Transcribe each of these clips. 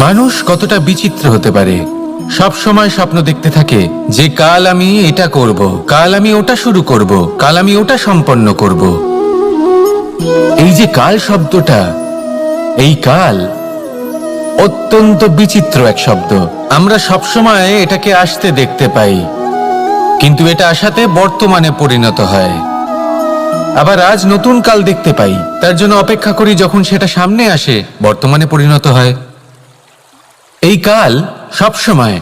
মানুষ কতটা বিচিত্র হতে পারে। সব সময় স্বপ্ন দেখতে থাকে যে কাল আমি এটা করব, কাল আমি ওটা শুরু করব, কাল আমি ওটা সম্পন্ন করব। এই যে কাল শব্দটা, এই কাল অত্যন্ত বিচিত্র এক শব্দ। আমরা সব সময় এটাকে আসতে দেখতে পাই, কিন্তু এটা আসাতে বর্তমানে পরিণত হয়। আবার আজ নতুন কাল দেখতে পাই, তার জন্য অপেক্ষা করি, যখন সেটা সামনে আসে বর্তমানে পরিণত হয়। এই কাল সবসময়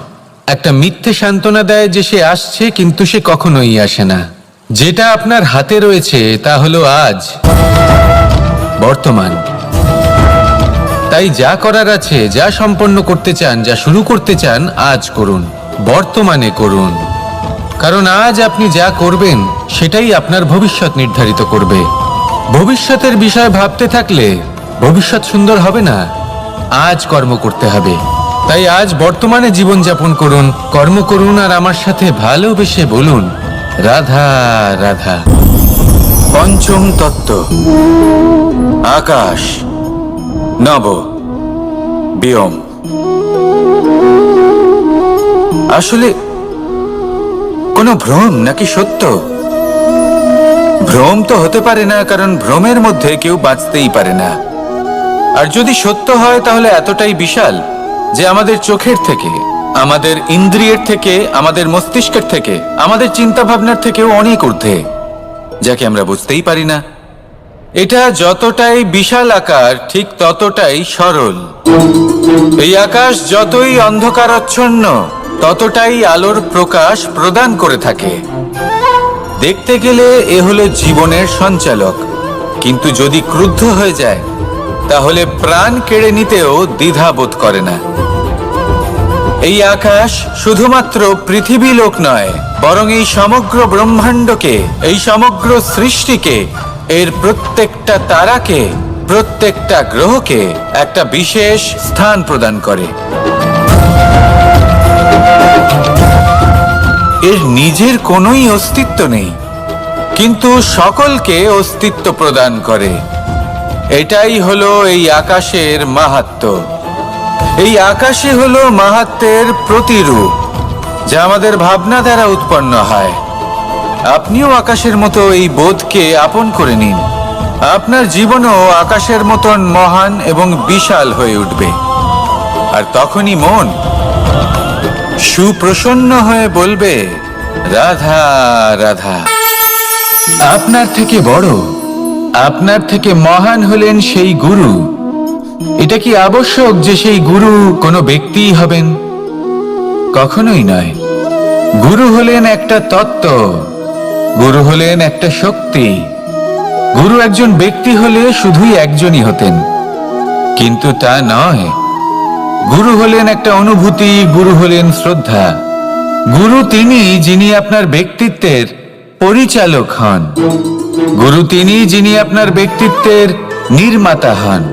একটা মিথ্যে সান্ত্বনা দেয় যে সে আসছে, কিন্তু সে কখনোই আসে না। যেটা আপনার হাতে রয়েছে তা হলো আজ, বর্তমান। তাই যা করার আছে, যা সম্পন্ন করতে চান, যা শুরু করতে চান, আজ করুন, বর্তমানে করুন। কারণ আজ আপনি যা করবেন সেটাই আপনার ভবিষ্যৎ নির্ধারিত করবে। ভবিষ্যতের বিষয় ভাবতে থাকলে ভবিষ্যৎ সুন্দর হবে না। আজ কর্ম করতে হবে। তাই আজ বর্তমানে জীবনযাপন করুন, কর্ম করুন, আর আমার সাথে ভালোবেসে বলুন, রাধা রাধা। পঞ্চম তত্ত্ব, আকাশ, নব, ব্যোম। আসলে কোনো ভ্রম নাকি সত্য? ভ্রম তো হতে পারে না, কারণ ভ্রমের মধ্যে কেউ বাঁচতেই পারে না। আর যদি সত্য হয় তাহলে এতটাই বিশাল যে আমাদের চোখের থেকে, আমাদের ইন্দ্রিয়ের থেকে, আমাদের মস্তিষ্কের থেকে, আমাদের চিন্তা ভাবনার থেকেও অনেক ঊর্ধ্বে, যাকে আমরা বুঝতেই পারি না। এটা যতটাই বিশাল আকার, ঠিক ততটাই সরল। এই আকাশ যতই অন্ধকারাচ্ছন্ন, ততটাই আলোর প্রকাশ প্রদান করে থাকে। দেখতে গেলে এ হলো জীবনের সঞ্চালক, কিন্তু যদি ক্রুদ্ধ হয়ে যায় তাহলে প্রাণ কেড়ে নিতেও দ্বিধাবোধ করে না। এই আকাশ শুধুমাত্র পৃথিবী লোক নয়, বরং এই সমগ্র ব্রহ্মাণ্ডকে, এই সমগ্র সৃষ্টিকে, এর প্রত্যেকটা তারাকে, প্রত্যেকটা গ্রহকে একটা বিশেষ স্থান প্রদান করে। এর নিজের কোনোই অস্তিত্ব নেই, কিন্তু সকলকে অস্তিত্ব প্রদান করে। এটাই হলো এই আকাশের মাহাত্ম্য। এই আকাশই হলো মাহাত্ম্যের প্রতিরূপ, যা আমাদের ভাবনা দ্বারা উৎপন্ন হয়। আপনিও আকাশের মতো এই বোধকে আপন করে নিন। আপনার জীবনও আকাশের মতন মহান এবং বিশাল হয়ে উঠবে। আর তখনই মন সুপ্রসন্ন হয়ে বলবে, রাধা রাধা। আপনার থেকে বড়, আপনার থেকে মহান হলেন সেই গুরু। এটা কি আবশ্যক যে সেই গুরু কোনো ব্যক্তিই হবেন? কখনোই নয়। গুরু হলেন একটা তত্ত্ব, গুরু হলেন একটা শক্তি। গুরু একজন ব্যক্তি হলে শুধুই একজনই হতেন, কিন্তু তা নয়। গুরু হলেন একটা অনুভূতি, গুরু হলেন শ্রদ্ধা। গুরু তিনি যিনি আপনার ব্যক্তিত্বের পরিচালক হন। গুরু তিনি যিনি আপনার ব্যক্তিত্বের নির্মাতা হন।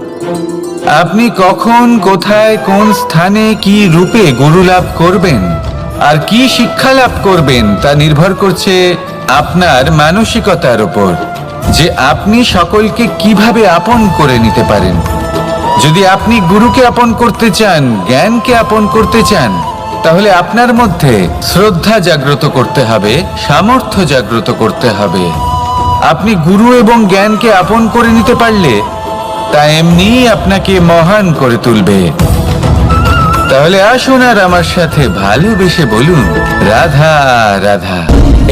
আপনি কখন, কোথায়, কোন স্থানে, কি রূপে গুরু লাভ করবেন আর কি শিক্ষা লাভ করবেন তা নির্ভর করছে আপনার মানসিকতার উপর, যে আপনি সকলকে কিভাবে আপন করে নিতে পারেন। যদি আপনি গুরুকে আপন করতে চান, জ্ঞানকে আপন করতে চান, তাহলে আপনার মধ্যে শ্রদ্ধা জাগ্রত করতে হবে, সামর্থ্য জাগ্রত করতে হবে। আপনি গুরু এবং জ্ঞানকে আপন করে নিতে পারলে তা এমনিই আপনাকে মহান করে তুলবে। তাহলে আসুন আর আমার সাথে ভালোবেসে বলুন, রাধা রাধা।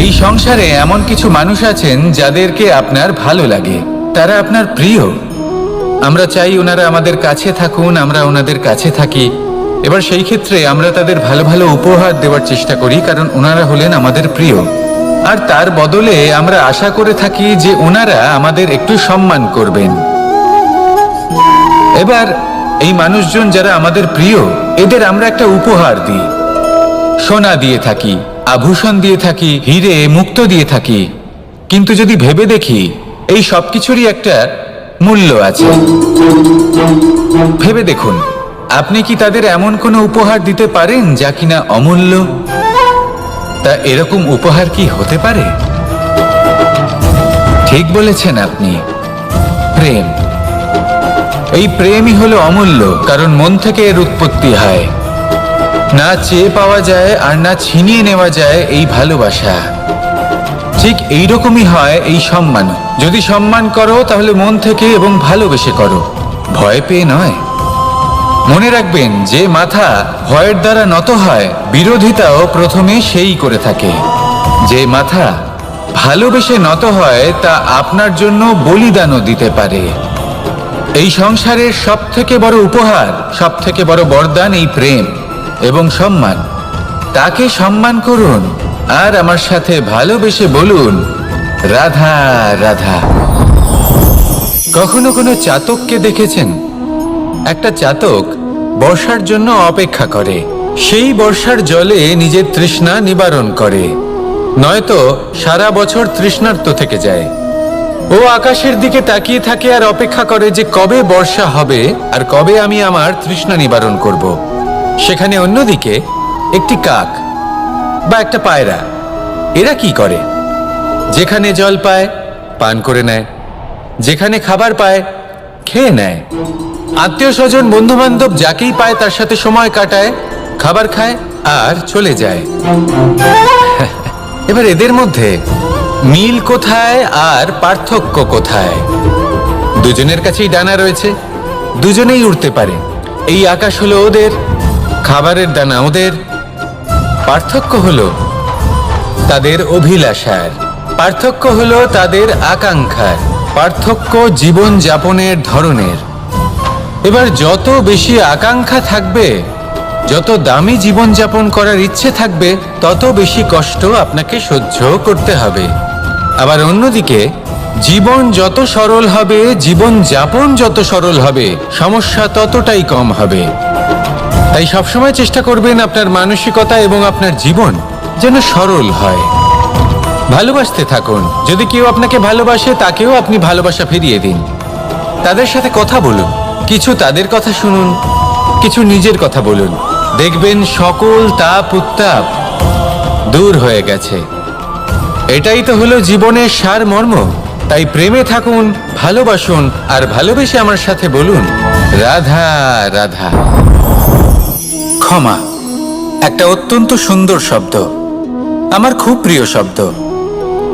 এই সংসারে এমন কিছু মানুষ আছেন যাদেরকে আপনার ভালো লাগে, তারা আপনার প্রিয়। আমরা চাই ওনারা আমাদের কাছে থাকুন, আমরা ওনাদের কাছে থাকি। এবার সেই ক্ষেত্রে আমরা তাদের ভালো ভালো উপহার দেওয়ার চেষ্টা করি, কারণ ওনারা হলেন আমাদের প্রিয়। আর তার বদলে আমরা আশা করে থাকি যে ওনারা আমাদের একটু সম্মান করবেন। এবার এই মানুষজন যারা আমাদের প্রিয়, এদের আমরা একটা উপহার দিই। সোনা দিয়ে থাকি, আভূষণ দিয়ে থাকি, হিরে মুক্ত দিয়ে থাকি। কিন্তু যদি ভেবে দেখি, এই সবকিছুরই একটা মূল্য আছে। ভেবে দেখুন, আপনি কি তাদের এমন কোনো উপহার দিতে পারেন যা কিনা অমূল্য? তা এরকম উপহার কি হতে পারে? ঠিক বলেছেন আপনি, প্রেম। এই প্রেমই হলো অমূল্য, কারণ মন থেকে এর উৎপত্তি হয়। না চেয়ে পাওয়া যায় আর না ছিনিয়ে নেওয়া যায় এই ভালোবাসা। ঠিক এইরকমই হয় এই সম্মান। যদি সম্মান করো তাহলে মন থেকে এবং ভালোবেসে করো, ভয় পেয়ে নয়। মনে রাখবেন, যে মাথা ভয়ের দ্বারা নত হয়, বিরোধিতাও প্রথমে সেই করে থাকে। যে মাথা ভালোবেসে নত হয় তা আপনার জন্য বলিদানও দিতে পারে। এই সংসারের সব থেকে বড় উপহার, সব থেকে বড় বরদান এই প্রেম এবং সম্মান। তাকে সম্মান করুন আর আমার সাথে ভালোবেসে বলুন, রাধা রাধা। কখনো কোনো চাতককে দেখেছেন? একটা চাতক বর্ষার জন্য অপেক্ষা করে, সেই বর্ষার জলে নিজের তৃষ্ণা নিবারণ করে, নয়তো সারা বছর তৃষ্ণার্ত থেকে যায়। ও আকাশের দিকে তাকিয়ে থাকে আর অপেক্ষা করে যে কবে বর্ষা হবে আর কবে আমি আমার তৃষ্ণা নিবারণ করব। সেখানে অন্যদিকে একটি কাক বা একটা পায়রা, এরা কি করে? যেখানে জল পায় পান করে নেয়, যেখানে খাবার পায় খেয়ে নেয়, আত্মীয় স্বজন বন্ধু বান্ধব যাকেই পায় তার সাথে সময় কাটায়, খাবার খায় আর চলে যায়। এবার এদের মধ্যে মিল কোথায় আর পার্থক্য কোথায়? দুজনের কাছেই ডানা রয়েছে, দুজনেই উড়তে পারে। এই আকাশ হলো ওদের, খাবারের দানা ওদের। পার্থক্য হলো তাদের অভিলাষার, পার্থক্য হলো তাদের আকাঙ্ক্ষার, পার্থক্য জীবন যাপনের ধরনের। এবার যত বেশি আকাঙ্ক্ষা থাকবে, যত দামি জীবন যাপন করার ইচ্ছে থাকবে, তত বেশি কষ্ট আপনাকে সহ্য করতে হবে। আবার অন্যদিকে জীবন যত সরল হবে, জীবন যাপন যত সরল হবে, সমস্যা ততটাই কম হবে। তাই সবসময় চেষ্টা করবেন আপনার মানসিকতা এবং আপনার জীবন যেন সরল হয়। ভালোবাসতে থাকুন। যদি কেউ আপনাকে ভালোবাসে, তাকেও আপনি ভালোবাসা ফিরিয়ে দিন। তাদের সাথে কথা বলুন, কিছু তাদের কথা শুনুন, কিছু নিজের কথা বলুন। দেখবেন সকল তাপ উত্তাপ দূর হয়ে গেছে। এটাই তো হলো জীবনের সারমর্ম। তাই প্রেমে থাকুন, ভালোবাসুন, আর ভালোবেসে আমার সাথে বলুন, রাধা রাধা। ক্ষমা একটা অত্যন্ত সুন্দর শব্দ, আমার খুব প্রিয় শব্দ।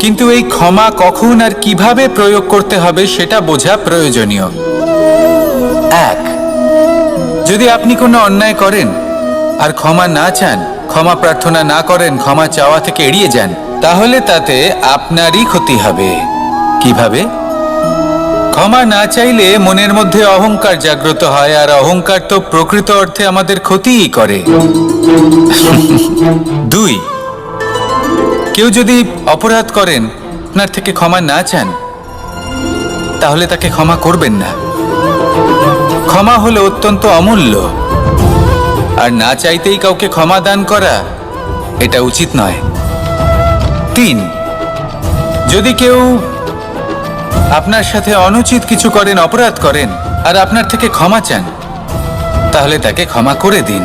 কিন্তু এই ক্ষমা কখন আর কিভাবে প্রয়োগ করতে হবে সেটা বোঝা প্রয়োজনীয়। এক, যদি আপনি কোনো অন্যায় করেন আর ক্ষমা না চান, ক্ষমা প্রার্থনা না করেন, ক্ষমা চাওয়া থেকে এড়িয়ে যান, তাহলে তাতে আপনারই ক্ষতি হবে। কিভাবে? ক্ষমা না চাইলে মনের মধ্যে অহংকার জাগ্রত হয়, আর অহংকার তো প্রকৃত অর্থে আমাদের ক্ষতিই করে। দুই, কেউ যদি অপরাধ করেন, আপনার থেকে ক্ষমা না চান, তাহলে তাকে ক্ষমা করবেন না। ক্ষমা হলো অত্যন্ত অমূল্য, আর না চাইতেই কাউকে ক্ষমা দান করা এটা উচিত নয়। তিন, যদি কেউ আপনার সাথে অনুচিত কিছু করেন, অপরাধ করেন, আর আপনার থেকে ক্ষমা চান, তাহলে তাকে ক্ষমা করে দিন।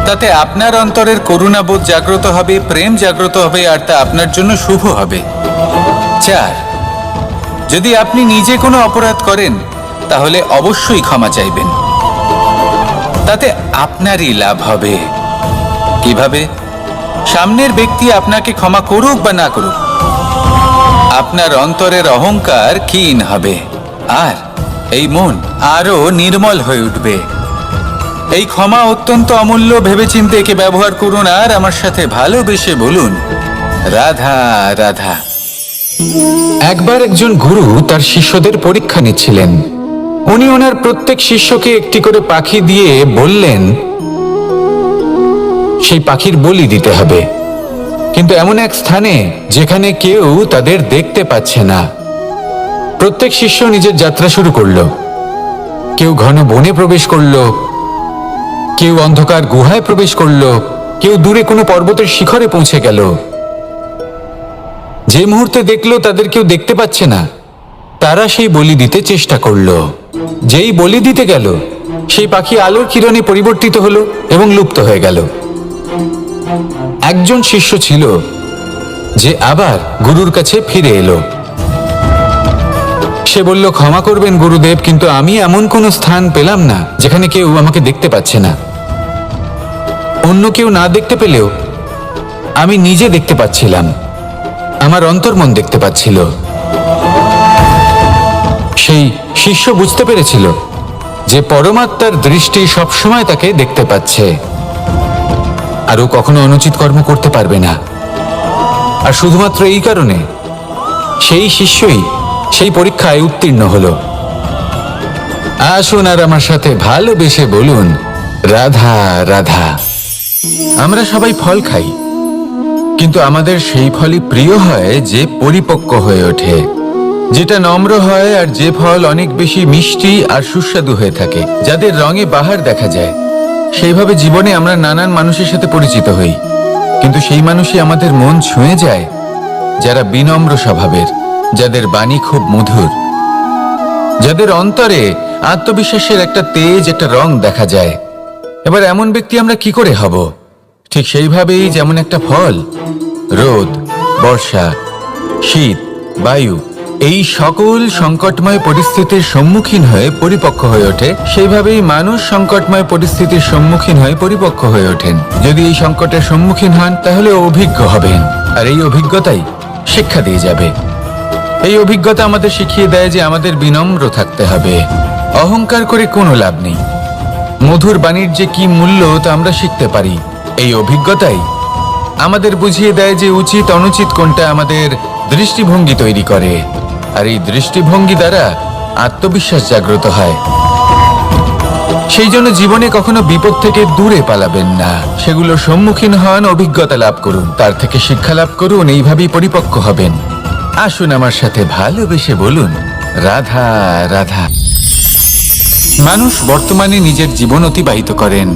তাতে আপনার অন্তরের করুণাবোধ জাগ্রত হবে, প্রেম জাগ্রত হবে, আর তা আপনার জন্য শুভ হবে। চার, যদি আপনি নিজে কোনো অপরাধ করেন, তাহলে অবশ্যই ক্ষমা চাইবেন। তাতে আপনারই লাভ হবে। কিভাবে? সামনের ব্যক্তি আপনাকে ক্ষমা করুক বা না করুক, আপনার অন্তরের অহংকার ক্ষীণ হবে, আর এই মন আরো নির্মল হয়ে উঠবে। এই ক্ষমা অত্যন্ত অমূল্য, ভেবেচিন্তে একে ব্যবহার করুন, আর আমার সাথে ভালোবেসে বলুন, রাধা রাধা। একবার একজন গুরু তার শিষ্যদের পরীক্ষা নিচ্ছিলেন। উনি ওনার প্রত্যেক শিষ্যকে একটি করে পাখি দিয়ে বললেন, সেই পাখির বলি দিতে হবে, কিন্তু এমন এক স্থানে যেখানে কেউ তাদের দেখতে পাচ্ছে না। প্রত্যেক শিষ্য নিজের যাত্রা শুরু করলো। কেউ ঘন বনে প্রবেশ করলো, কেউ অন্ধকার গুহায় প্রবেশ করলো, কেউ দূরে কোনো পর্বতের শিখরে পৌঁছে গেল। যে মুহূর্তে দেখলো তাদের কেউ দেখতে পাচ্ছে না, তারা সেই বলি দিতে চেষ্টা করলো। যেই বলি দিতে গেল, সেই পাখি আলোর কিরণে পরিবর্তিত হলো এবং লুপ্ত হয়ে গেল। একজন শিষ্য ছিল যে আবার গুরুর কাছে ফিরে এলো। সে বলল, ক্ষমা করবেন গুরুদেব, কিন্তু আমি এমন কোনো স্থান পেলাম না যেখানে কেউ আমাকে দেখতে পাচ্ছে না। অন্য কেউ না দেখতে পেলেও আমি নিজে দেখতে পাচ্ছিলাম, আমার অন্তর্মন দেখতে পাচ্ছিল। সেই শিষ্য বুঝতে পেরেছিল যে পরমাত্মার দৃষ্টি সবসময় তাকে দেখতে পাচ্ছে, আর ও কখনো অনুচিত কর্ম করতে পারবে না। আর শুধুমাত্র এই কারণে সেই শিষ্যই সেই পরীক্ষায় উত্তীর্ণ হলো। আসুন আর আমার সাথে ভালোবেসে বলুন, রাধা রাধা। আমরা সবাই ফল খাই, কিন্তু আমাদের সেই ফলই প্রিয় হয় যে পরিপক্ক হয়ে ওঠে, যেটা নম্র হয়, আর যে ফল অনেক বেশি মিষ্টি আর সুস্বাদু হয়ে থাকে, যাদের রঙে বাহার দেখা যায়। সেইভাবে জীবনে আমরা নানান মানুষের সাথে পরিচিত হই, কিন্তু সেই মানুষই আমাদের মন ছুঁয়ে যায় যারা বিনম্র স্বভাবের, যাদের বাণী খুব মধুর, যাদের অন্তরে আত্মবিশ্বাসের একটা তেজ, একটা রং দেখা যায়। এবার এমন ব্যক্তি আমরা কি করে হব? ঠিক সেইভাবেই যেমন একটা ফল রোদ, বর্ষা, শীত, বায়ু এই সকল সংকটময় পরিস্থিতির সম্মুখীন হয়ে পরিপক্ক হয়ে ওঠে, সেইভাবেই মানুষ সংকটময় পরিস্থিতির সম্মুখীন হয়ে পরিপক্ক হয়ে ওঠেন। যদি এই সংকটের সম্মুখীন হন তাহলে অভিজ্ঞ হবেন, আর এই অভিজ্ঞতাই শিক্ষা দিয়ে যাবে। এই অভিজ্ঞতা আমাদের শিখিয়ে দেয় যে আমাদের বিনম্র থাকতে হবে। অহংকার করে কোনো লাভ নেই। মধুর বাণীর যে কি মূল্য তা আমরা শিখতে পারি। এই অভিজ্ঞতাই আমাদের বুঝিয়ে দেয় যে উচিত অনুচিত কোনটা, আমাদের দৃষ্টিভঙ্গি তৈরি করে, আর এই দৃষ্টিভঙ্গি দ্বারা আত্মবিশ্বাস জাগ্রত হয়। সেই জন্য জীবনে কখনো বিপদ থেকে দূরে পালাবেন না, সেগুলোর সম্মুখীন হন, অভিজ্ঞতা লাভ করুন, তার থেকে শিক্ষা লাভ করুন, এইভাবেই পরিপক্ক হবেন। আসুন আমার সাথে ভালোবেসে বলুন, রাধা রাধা। মানুষ বর্তমানে নিজের জীবন অতিবাহিত করেন,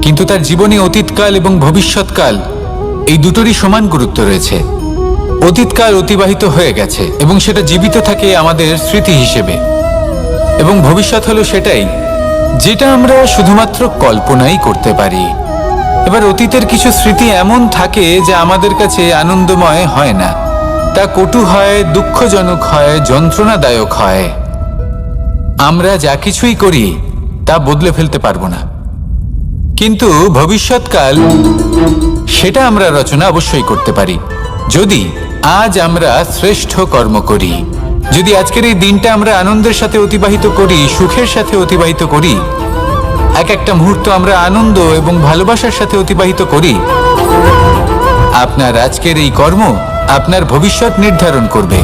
কিন্তু তার জীবনে অতীতকাল এবং ভবিষ্যৎকাল এই দুটোরই সমান গুরুত্ব রয়েছে। অতীতকাল অতিবাহিত হয়ে গেছে এবং সেটা জীবিত থাকে আমাদের স্মৃতি হিসেবে, এবং ভবিষ্যৎ হলো সেটাই যেটা আমরা শুধুমাত্র কল্পনাই করতে পারি। এবার অতীতের কিছু স্মৃতি এমন থাকে যা আমাদের কাছে আনন্দময় হয় না, তা কটু হয়, দুঃখজনক হয়, যন্ত্রণাদায়ক হয়। আমরা যা কিছুই করি তা বদলে ফেলতে পারবো না, কিন্তু ভবিষ্যৎকাল সেটা আমরা রচনা অবশ্যই করতে পারি, যদি আজ আমরা শ্রেষ্ঠ কর্ম করি। যদি আজকের এই দিনটা আমরা আনন্দের সাথে অতিবাহিত করি, সুখের সাথে অতিবাহিত করি, এক একটা মুহূর্ত আমরা আনন্দ এবং ভালোবাসার সাথে অতিবাহিত করি, আপনার আজকের এই কর্ম আপনার ভবিষ্যৎ নির্ধারণ করবে।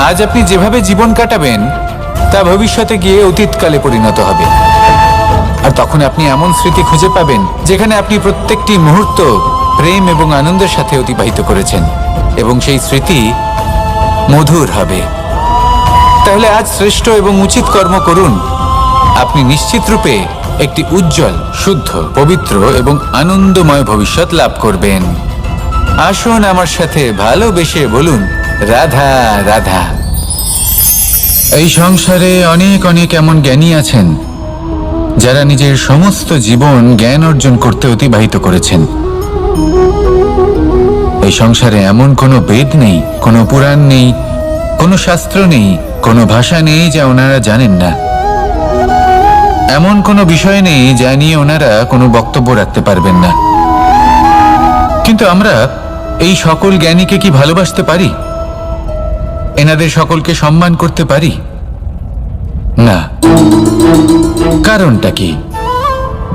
আজ আপনি যেভাবে জীবন কাটাবেন তা ভবিষ্যতে গিয়ে অতীতকালে পরিণত হবে, আর তখন আপনি এমন স্মৃতি খুঁজে পাবেন যেখানে আপনি প্রত্যেকটি মুহূর্ত প্রেম এবং আনন্দের সাথে অতিবাহিত করেছেন, এবং সেই স্মৃতি মধুর হবে। তাহলে আজ শ্রেষ্ঠ এবং উচিত কর্ম করুন, আপনি নিশ্চিত রূপে একটি উজ্জ্বল, শুদ্ধ, পবিত্র এবং আনন্দময় ভবিষ্যৎ লাভ করবেন। আসুন আমার সাথে ভালোবেসে বলুন, রাধা রাধা। এই সংসারে অনেক অনেক এমন জ্ঞানী আছেন যারা নিজের সমস্ত জীবন জ্ঞান অর্জন করতে অতিবাহিত করেছেন। এই সংসারে এমন কোনো বেদ নেই, কোনো পুরাণ নেই, কোনো শাস্ত্র নেই, কোনো ভাষা নেই যা ওনারা জানেন না। এমন কোনো বিষয় নেই যা নিয়ে ওনারা কোনো বক্তব্য রাখতে পারবেন না। কিন্তু আমরা এই সকল জ্ঞানীকে কি ভালোবাসতে পারি? এনাদের সকলকে সম্মান করতে পারি না। কারণটা কি?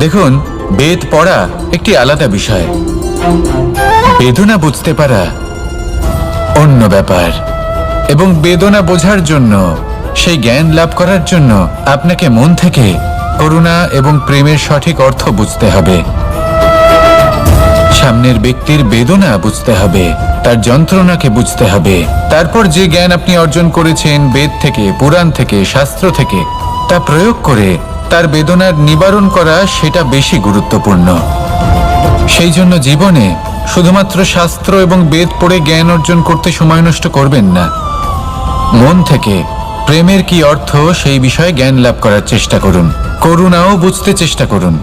দেখুন, বেদ পড়া একটি আলাদা বিষয়, বেদনা বুঝতে পারা অন্য ব্যাপার। এবং বেদনা বোঝার জন্য, সেই জ্ঞান লাভ করার জন্য আপনাকে মন থেকে করুণা এবং প্রেমের সঠিক অর্থ বুঝতে হবে। সামনের ব্যক্তির বেদনা বুঝতে হবে, তার যন্ত্রণাকে বুঝতে হবে। তারপর যে জ্ঞান আপনি অর্জন করেছেন বেদ থেকে, পুরাণ থেকে, শাস্ত্র থেকে, তা প্রয়োগ করে তার বেদনার নিবারণ করা, সেটা বেশি গুরুত্বপূর্ণ। সেই জন্য জীবনে শুধুমাত্র শাস্ত্র এবং বেদ পড়ে জ্ঞান অর্জন করতে সময় নষ্ট করবেন না। মন থেকে প্রেমের কি অর্থ সেই বিষয়ে জ্ঞান লাভ করার চেষ্টা করুন, করুণাও বুঝতে চেষ্টা করুন।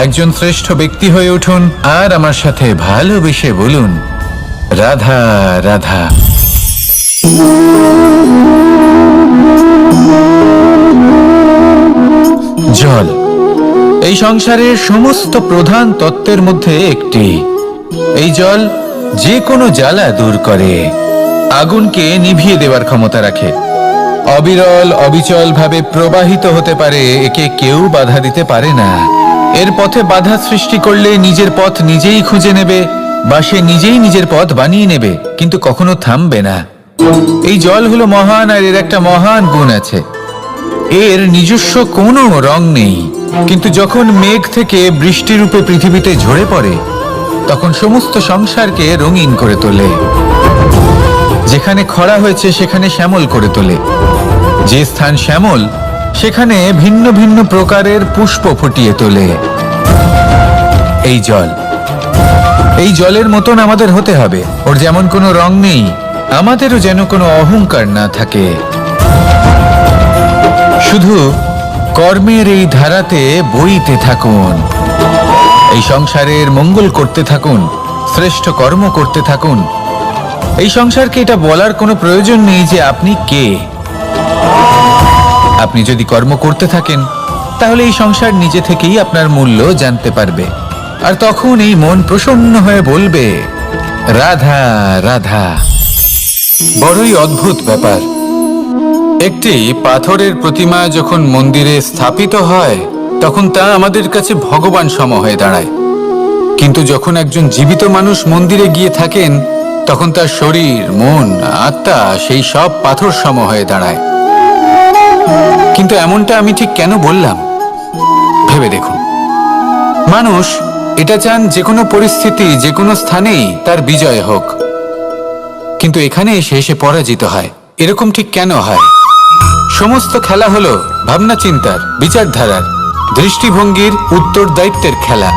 একজন শ্রেষ্ঠ ব্যক্তি হয়ে উঠুন, আর আমার সাথে ভালোবেসে বলুন, রাধা রাধা। জল এই সংসারের সমস্ত প্রধান তত্ত্বের মধ্যে একটি। এই জল যে কোনো জ্বালা দূর করে, আগুনকে নিভিয়ে দেওয়ার ক্ষমতা রাখে, অবিরল অবিচল ভাবে প্রবাহিত হতে পারে, একে কেউ বাধা দিতে পারে না। এর পথে বাধা সৃষ্টি করলে নিজের পথ নিজেই খুঁজে নেবে বা সে নিজেই নিজের পথ বানিয়ে নেবে, কিন্তু কখনো থামবে না। এই জল হলো মহান, আর এর একটা মহান গুণ আছে, এর নিজস্ব কোনো রং নেই। কিন্তু যখন মেঘ থেকে বৃষ্টি রূপে পৃথিবীতে ঝরে পড়ে, তখন সমস্ত সংসারকে রঙিন করে তোলে। যেখানে খরা হয়েছে সেখানে শ্যামল করে তোলে, যে স্থান শ্যামল সেখানে ভিন্ন ভিন্ন প্রকারের পুষ্প ফুটিয়ে তোলে। এই জল, এই জলের মতন আমাদের হতে হবে। ওর যেমন কোনো রং নেই, আমাদেরও যেন কোনো অহংকার না থাকে। শুধু কর্মের এই ধারাতে বইতে থাকুন, এই সংসারের মঙ্গল করতে থাকুন, শ্রেষ্ঠ কর্ম করতে থাকুন। এই সংসারকে এটা বলার কোনো প্রয়োজন নেই যে আপনি কে। আপনি যদি কর্ম করতে থাকেন, তাহলে এই সংসার নিজে থেকেই আপনার মূল্য জানতে পারবে, আর তখন এই মন প্রসন্ন হয়ে বলবে, রাধা রাধা। বড়ই অদ্ভুত ব্যাপার, একটি পাথরের প্রতিমা যখন মন্দিরে স্থাপিত হয়, তখন তা আমাদের কাছে ভগবান সম হয়ে দাঁড়ায়। কিন্তু যখন একজন জীবিত মানুষ মন্দিরে গিয়ে থাকেন, তখন তার শরীর, মন, আত্মা সেই সব পাথর সম হয়ে দাঁড়ায়। কিন্তু এমনটা আমি ঠিক কেন বললাম ভেবে দেখুন। মানুষ এটা চান যে কোনো পরিস্থিতি, যে কোনো স্থানেই তার বিজয় হোক, কিন্তু এখানে এসে সে পরাজিত হয়। এরকম ঠিক কেন হয়? সমস্ত খেলা হলো ভাবনা চিন্তার, বিচারধারার, দৃষ্টিভঙ্গির, উত্তরদায়িত্বের খেলা।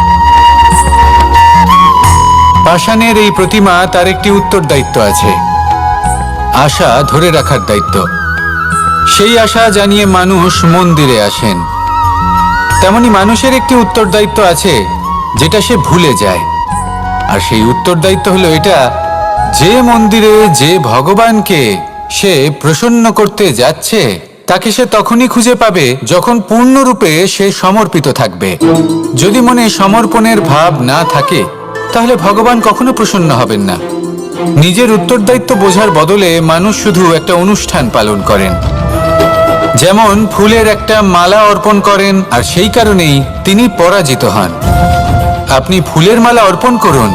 পাষাণের এই প্রতিমা, তার একটি উত্তরদায়িত্ব আছে, আশা ধরে রাখার দায়িত্ব। সেই আশা জানিয়ে মানুষ মন্দিরে আসেন। তেমনি মানুষের একটি উত্তরদায়িত্ব আছে, যেটা সে ভুলে যায়। আর সেই উত্তরদায়িত্ব হলো এটা, যে মন্দিরে যে ভগবানকে সে প্রসন্ন করতে যাচ্ছে, তাকে সে তখনই খুঁজে পাবে যখন পূর্ণরূপে সে সমর্পিত থাকবে। যদি মনে সমর্পণের ভাব না থাকে, তাহলে ভগবান কখনো প্রসন্ন হবেন না। নিজের উত্তরদায়িত্ব বোঝার বদলে মানুষ শুধু একটা অনুষ্ঠান পালন করেন। যেমন ফুলের একটা মালা অর্পণ করেন, আর সেই কারণেই তিনি পরাজিত হন। আপনি ফুলের মালা অর্পণ করুন,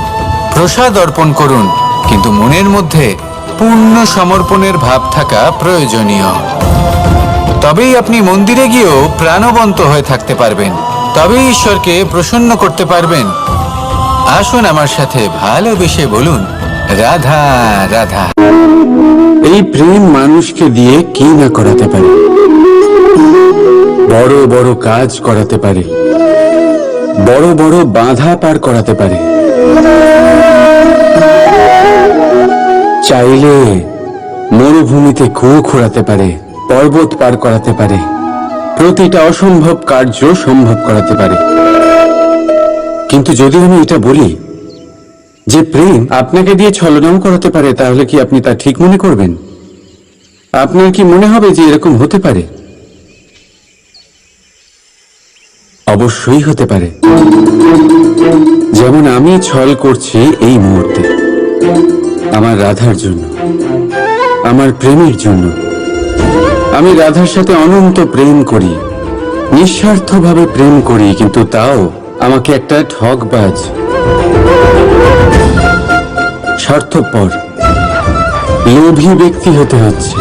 প্রসাদ অর্পণ করুন, কিন্তু মনের মধ্যে পূর্ণ সমর্পণের ভাব থাকা প্রয়োজনীয়। তবেই আপনি মন্দিরে গিয়েও প্রাণবন্ত হয়ে থাকতে পারবেন, তবেই ঈশ্বরকে প্রসন্ন করতে পারবেন। আসুন আমার সাথে ভালোবেসে বলুন, রাধা রাধা। এই প্রেম মানুষকে দিয়ে কি না করাতে পারে, বড় বড় কাজ করাতে পারে, বড় বড় বাধা পার করাতে পারে। চাইলে মরুভূমিতে কুয়ো খোঁড়াতে পারে, পর্বত পার করাতে পারে, প্রতিটা অসম্ভব কার্য সম্ভব করাতে পারে। কিন্তু যদি আমি এটা বলি যে প্রেম আপনাকে দিয়ে ছলনাও করাতে পারে, তাহলে কি আপনি তা ঠিক মনে করবেন? আপনার কি মনে হবে যে এরকম হতে পারে? অবশ্যই হতে পারে। যেমন আমি ছল করছি এই মুহূর্তে, আমার রাধার জন্য, আমার প্রেমের জন্য। আমি রাধার সাথে অনন্ত প্রেম করি, নিঃস্বার্থভাবে প্রেম করি, কিন্তু তাও আমাকে একটা ঠকবাজ, স্বার্থপর, লোভী ব্যক্তি হতে হচ্ছে।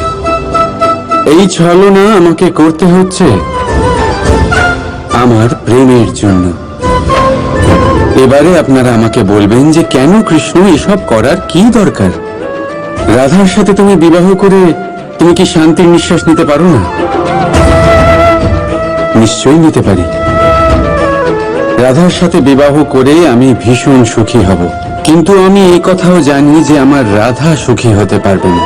এই ছলনা আমাকে করতে হচ্ছে আমার প্রেমের জন্য। এবারে আপনারা আমাকে বলবেন যে কেন কৃষ্ণ এসব করার কি দরকার? রাধার সাথে তুমি বিবাহ করে তুমি কি শান্তির নিঃশ্বাস নিতে পারো না? নিশ্চয়ই নিতে পারি। রাধার সাথে বিবাহ করে আমি ভীষণ সুখী হব, কিন্তু আমি এই কথাও জানি যে আমার রাধা সুখী হতে পারবে না।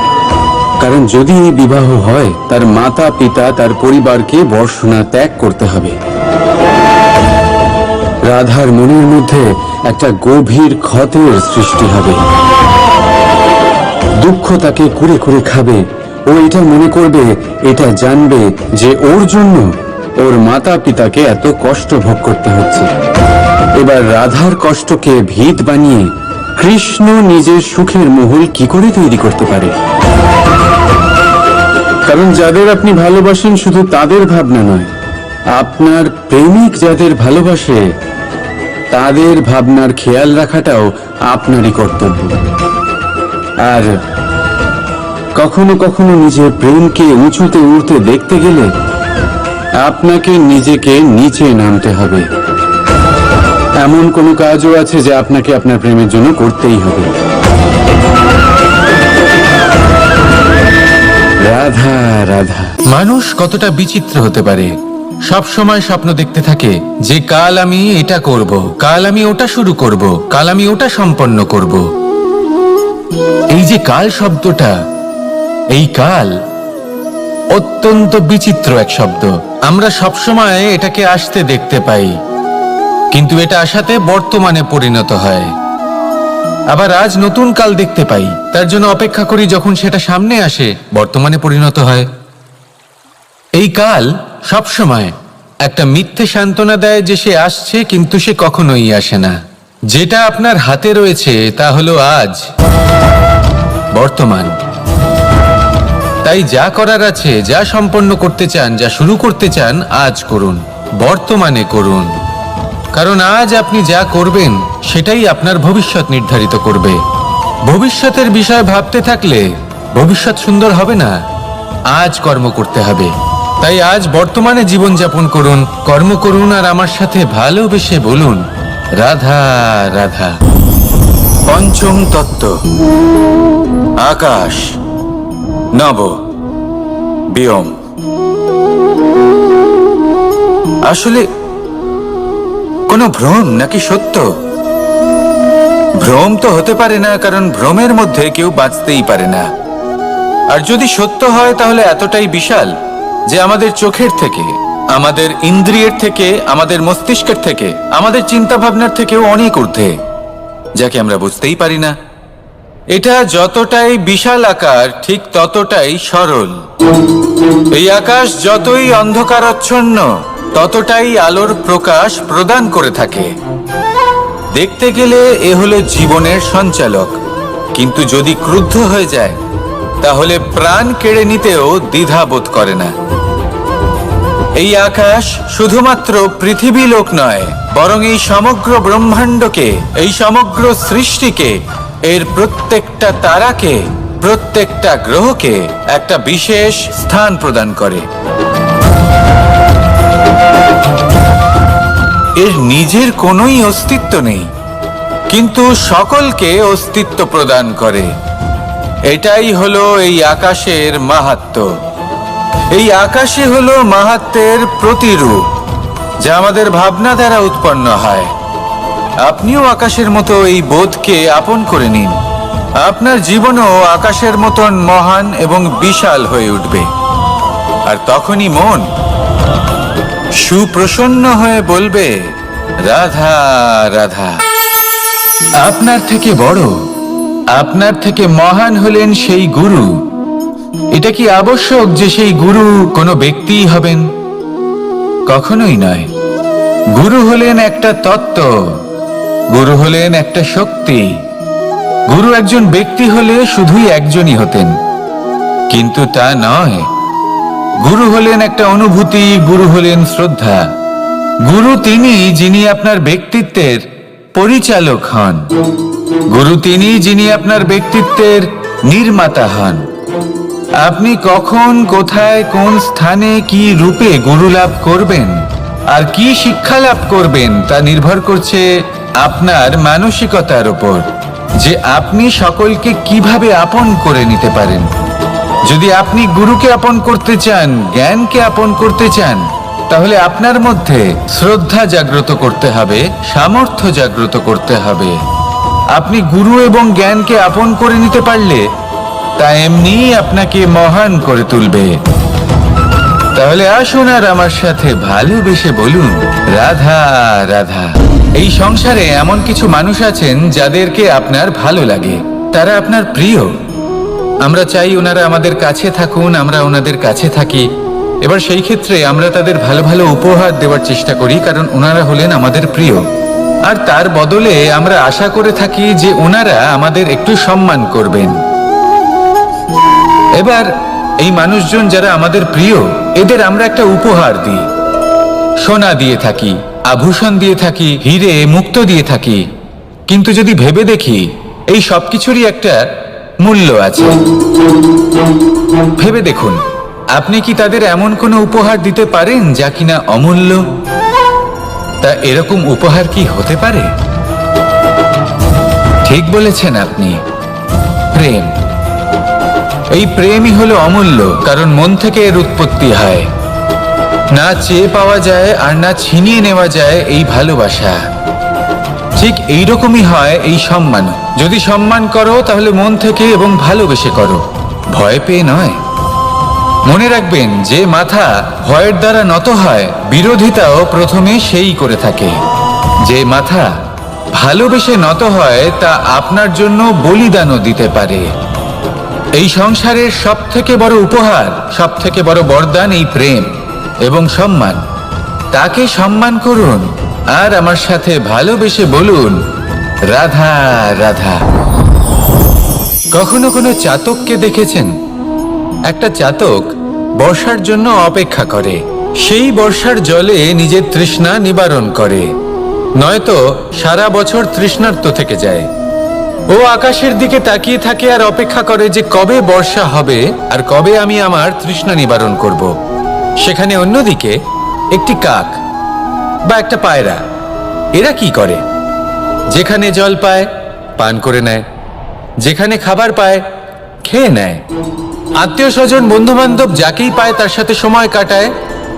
কারণ যদি এই বিবাহ হয়, তার মাতা পিতা, তার পরিবারকে বর্ষণা ত্যাগ করতে হবে। রাধার মনের মধ্যে একটা গভীর ক্ষতের সৃষ্টি হবে, দুঃখ তাকে কুরে কুরে খাবে। ও এটা মনে করবে, এটা জানবে যে ওর জন্য ওর মাতা পিতাকে এত কষ্ট ভোগ করতে হচ্ছে। এবার রাধার কষ্টকে ভিত বানিয়ে কৃষ্ণ নিজের সুখের মহল কি করে তৈরি করতে পারে? কারণ যাদের আপনি ভালোবাসেন শুধু তাদের ভাবনা নয়, আপনার প্রেমিক যাদের ভালোবাসে তাদের ভাবনার খেয়াল রাখাটাও আপনারই কর্তব্য। আর কখনো কখনো নিজের প্রেমকে উঁচুতে উঠতে দেখতে গেলে আপনাকে নিজেকে নিচে নামতে হবে। এমন কোনো কাজও আছে যা আপনাকে আপনার প্রেমের জন্য করতেই হবে। রাধা রাধা। মানুষ কতটা বিচিত্র হতে পারে। সব সময় স্বপ্ন দেখতে থাকে যে কাল আমি এটা করব, কাল আমি ওটা শুরু করব, কাল আমি ওটা সম্পন্ন করব। এই যে কাল শব্দটা, এই কাল অত্যন্ত বিচিত্র এক শব্দ। আমরা সবসময় এটাকে আসতে দেখতে পাই, কিন্তু এটা আসাতে বর্তমানে পরিণত হয়। আবার আজ নতুন কাল দেখতে পাই, তার জন্য অপেক্ষা করি, যখন সেটা সামনে আসে বর্তমানে পরিণত হয়। এই কাল সবসময় একটা মিথ্যে সান্ত্বনা দেয় যে সে আসছে, কিন্তু সে কখনোই আসে না। যেটা আপনার হাতে রয়েছে তা হলো আজ, বর্তমান। তাই যা করার আছে, যা সম্পন্ন করতে চান, যা শুরু করতে চান, আজ করুন, বর্তমানে করুন। কারণ আজ আপনি যা করবেন সেটাই আপনার ভবিষ্যৎ নির্ধারিত করবে। ভবিষ্যতের বিষয় ভাবতে থাকলে ভবিষ্যৎ সুন্দর হবে না। আজ কর্ম করতে হবে। তাই আজ বর্তমানে জীবনযাপন করুন, কর্ম করুন, আর আমার সাথে ভালোবেসে বলুন রাধা রাধা। পঞ্চম তত্ত্ব, আকাশ, নব, ব্যোম। আসলে কোনো ভ্রম নাকি সত্য? ভ্রম তো হতে পারে না, কারণ ভ্রমের মধ্যে কেউ বাঁচতেই পারে না। আর যদি সত্য হয় তাহলে এতটাই বিশাল যে আমাদের চোখের থেকে, আমাদের ইন্দ্রিয়ের থেকে, আমাদের মস্তিষ্কের থেকে, আমাদের চিন্তা ভাবনার থেকেও অনেক ঊর্ধ্বে, যাকে আমরা বুঝতেই পারি না। এটা যতটাই বিশাল আকার, ঠিক ততটাই সরল। এই আকাশ যতই অন্ধকারাচ্ছন্ন, ততটাই আলোর প্রকাশ প্রদান করে থাকে। দেখতে গেলে এ হলো জীবনের সঞ্চালক, কিন্তু যদি ক্রুদ্ধ হয়ে যায় তাহলে প্রাণ কেড়ে নিতেও দ্বিধা বোধ করে না। এই আকাশ শুধুমাত্র পৃথিবী লোক নয়, বরং এই সমগ্র ব্রহ্মাণ্ডকে, এই সমগ্র সৃষ্টিকে, এর প্রত্যেকটা তারাকে, প্রত্যেকটা গ্রহকে একটা বিশেষ স্থান প্রদান করে। এর নিজের কোনোই অস্তিত্ব নেই, কিন্তু সকলকে অস্তিত্ব প্রদান করে। এটাই হলো এই আকাশের মাহাত্ম্য। এই আকাশই হলো মাহাত্ম্যের প্রতিরূপ, যা আমাদের ভাবনা দ্বারা উৎপন্ন হয়। আপনিও আকাশের মতো এই বোধকে আপন করে নিন। আপনার জীবনও আকাশের মতন মহান এবং বিশাল হয়ে উঠবে। আর তখনই মন সুপ্রসন্ন হয়ে বলবে রাধা রাধা। আপনার থেকে বড়, আপনার থেকে মহান হলেন সেই গুরু। এটা কি আবশ্যক যে সেই গুরু কোনো ব্যক্তিই হবেন? কখনোই নয়। গুরু হলেন একটা তত্ত্ব, গুরু হলেন একটা শক্তি। গুরু একজন ব্যক্তি হলে শুধুই একজনই হতেন, কিন্তু তা নয়। গুরু হলেন একটা অনুভূতি, গুরু হলেন শ্রদ্ধা। গুরু তিনি যিনি আপনার ব্যক্তিত্বের পরিচালক হন। গুরু তিনি যিনি আপনার ব্যক্তিত্বের নির্মাতা হন। আপনি কখন, কোথায়, কোন স্থানে, কি রূপে গুরু লাভ করবেন আর কি শিক্ষা লাভ করবেন তা নির্ভর করছে আপনার মানসিকতার উপর, যে আপনি সকলকে কিভাবে আপন করে নিতে পারেন। যদি আপনি গুরুকে আপন করতে চান, জ্ঞানকে আপন করতে চান, তাহলে আপনার মধ্যে শ্রদ্ধা জাগ্রত করতে হবে, সামর্থ্য জাগ্রত করতে হবে। আপনি গুরু এবং জ্ঞানকে আপন করে নিতে পারলে তা এমনিই আপনাকে মহান করে তুলবে। তাহলে আসুন আর আমার সাথে ভালোবেসে বলুন রাধা রাধা। এই সংসারে এমন কিছু মানুষ আছেন যাদেরকে আপনার ভালো লাগে, তারা আপনার প্রিয়। আমরা চাই ওনারা আমাদের কাছে থাকুন, আমরা ওনাদের কাছে থাকি, এবার সেই ক্ষেত্রে আমরা তাদের ভালো ভালো উপহার দেওয়ার চেষ্টা করি, কারণ ওনারা হলেন আমাদের প্রিয়। আর তার বদলে আমরা আশা করে থাকি যে ওনারা আমাদের একটু সম্মান করবেন। এবার এই মানুষজন যারা আমাদের প্রিয়, এদের আমরা একটা উপহার দিই। সোনা দিয়ে থাকি, আভূষণ দিয়ে থাকি, হিরে মুক্তো দিয়ে থাকি। কিন্তু যদি ভেবে দেখি, এই সবকিছুরই একটা মূল্য আছে। ভেবে দেখুন, আপনি কি তাদের এমন কোনো উপহার দিতে পারেন যা কিনা অমূল্য? তা এরকম উপহার কি হতে পারে? ঠিক বলেছেন আপনি, প্রেম। এই প্রেমই হলো অমূল্য, কারণ মন থেকে এর উৎপত্তি হয়। না চেয়ে পাওয়া যায় আর না ছিনিয়ে নেওয়া যায় এই ভালোবাসা। ঠিক এইরকমই হয় এই সম্মান। যদি সম্মান করো তাহলে মন থেকে এবং ভালোবেসে করো, ভয় পেয়ে নয়। মনে রাখবেন, যে মাথা ভয়ের দ্বারা নত হয়, বিরোধিতাও প্রথমে সেই করে থাকে। যে মাথা ভালোবেসে নত হয়, তা আপনার জন্য বলিদানও দিতে পারে। এই সংসারের সব থেকে বড় উপহার, সব থেকে বড় বরদান এই প্রেম এবং সম্মান। তাকে সম্মান করুন আর আমার সাথে ভালোবেসে বলুন, রাধা রাধা। কখনো কোনো চাতককে দেখেছেন? একটা চাতক বর্ষার জন্য অপেক্ষা করে। সেই বর্ষার জলে নিজের তৃষ্ণা নিবারণ করে, নয়তো সারা বছর তৃষ্ণার্ত থেকে যায়। ও আকাশের দিকে তাকিয়ে থাকে আর অপেক্ষা করে যে কবে বর্ষা হবে আর কবে আমি আমার তৃষ্ণা নিবারণ করব। সেখানে অন্যদিকে একটি কাক বা একটা পায়রা, এরা কি করে? যেখানে জল পায় পান করে নেয়, যেখানে খাবার পায় খেয়ে নেয়, আত্মীয় স্বজন বন্ধু বান্ধব যাকেই পায় তার সাথে সময় কাটায়,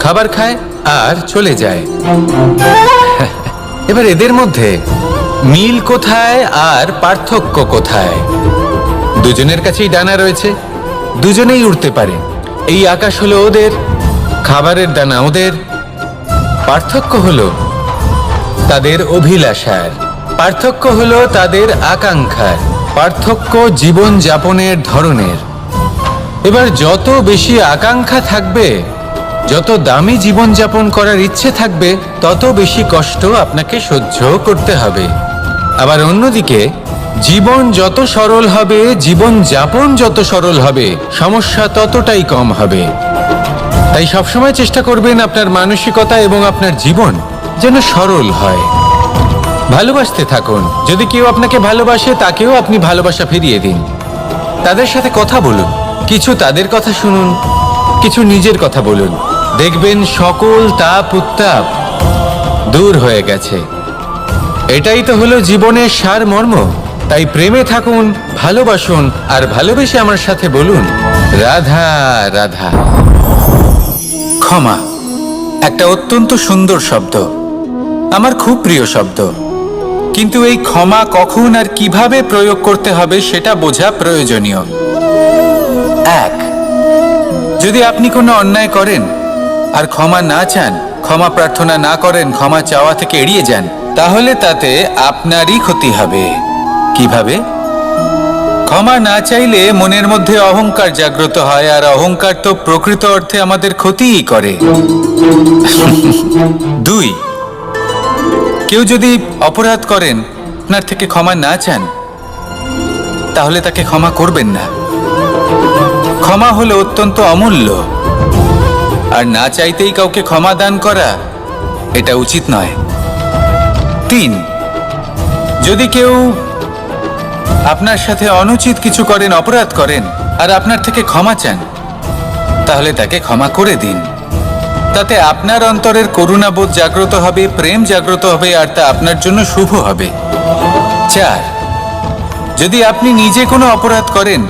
খাবার খায় আর চলে যায়। এবার এদের মধ্যে মিল কোথায় আর পার্থক্য কোথায়? দুজনের কাছেই ডানা রয়েছে, দুজনেই উড়তে পারে। এই আকাশ হলো ওদের, খাবারের দানা ওদের। পার্থক্য হলো তাদের অভিলাষার, পার্থক্য হলো তাদের আকাঙ্ক্ষার, পার্থক্য জীবন যাপনের ধরনের। এবার যত বেশি আকাঙ্ক্ষা থাকবে, যত দামি জীবন যাপন করার ইচ্ছে থাকবে, তত বেশি কষ্ট আপনাকে সহ্য করতে হবে। আবার অন্যদিকে জীবন যত সরল হবে, জীবন যাপন যত সরল হবে, সমস্যা ততটাই কম হবে। তাই সবসময় চেষ্টা করবেন আপনার মানসিকতা এবং আপনার জীবন যেন সরল হয়। ভালোবাসতে থাকুন। যদি কেউ আপনাকে ভালোবাসে, তাকেও আপনি ভালোবাসা ফিরিয়ে দিন। তাদের সাথে কথা বলুন, কিছু তাদের কথা শুনুন, কিছু নিজের কথা বলুন। দেখবেন সকল তাপ উত্তাপ দূর হয়ে গেছে। এটাই তো হলো জীবনের সারমর্ম। তাই প্রেমে থাকুন, ভালোবাসুন, আর ভালোবেসে আমার সাথে বলুন, রাধা রাধা। ক্ষমা একটা অত্যন্ত সুন্দর শব্দ, আমার খুব প্রিয় শব্দ। কিন্তু এই ক্ষমা কখন আর কিভাবে প্রয়োগ করতে হবে সেটা বোঝা প্রয়োজনীয়। এক, যদি আপনি কোনো অন্যায় করেন আর ক্ষমা না চান, ক্ষমা প্রার্থনা না করেন, ক্ষমা চাওয়া থেকে এড়িয়ে যান, তাহলে তাতে আপনারই ক্ষতি হবে। কিভাবে? ক্ষমা না চাইলে মনের মধ্যে অহংকার জাগ্রত হয়, আর অহংকার তো প্রকৃত অর্থে আমাদের ক্ষতিই করে। দুই, কেউ যদি অপরাধ করেন, আপনার থেকে ক্ষমা না চান, তাহলে তাকে ক্ষমা করবেন না। ক্ষমা হলো অত্যন্ত অমূল্য, আর না চাইতেই কাউকে ক্ষমা দান করা এটা উচিত নয়। তিন, যদি কেউ আপনার সাথে অনুচিত কিছু করেন, অপরাধ করেন, আর আপনার থেকে ক্ষমা চান, তাহলে তাকে ক্ষমা করে দিন। তাতে আপনার অন্তরের করুণাবোধ জাগ্রত হবে, প্রেম জাগ্রত হবে, আর তা আপনার জন্য শুভ হবে। চার, যদি আপনি নিজে কোনো অপরাধ করেন,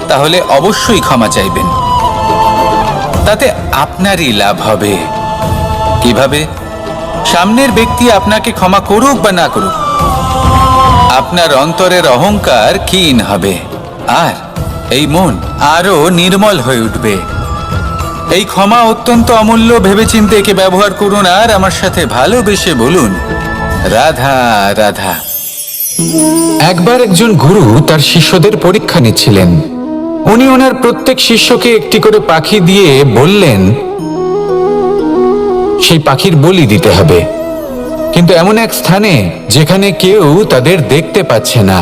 তাহলে অবশ্যই ক্ষমা চাইবেন। তাতে আপনারই লাভ হবে। কিভাবে? সামনের ব্যক্তি আপনাকে ক্ষমা করুক বা না করুক, আপনার অন্তরের অহংকার ক্ষীণ হবে, আর এই মন আরো নির্মল হয়ে উঠবে। এই ক্ষমা অত্যন্ত অমূল্য, ভেবেচিন্তে একে ব্যবহার করুন, আর আমার সাথে ভালোবেসে বলুন, রাধা রাধা। একবার একজন গুরু তার শিষ্যদের পরীক্ষা নিচ্ছিলেন। উনি ওনার প্রত্যেক শিষ্যকে একটি করে পাখি দিয়ে বললেন, সেই পাখির বলি দিতে হবে, কিন্তু এমন এক স্থানে যেখানে কেউ তাদের দেখতে পাচ্ছে না।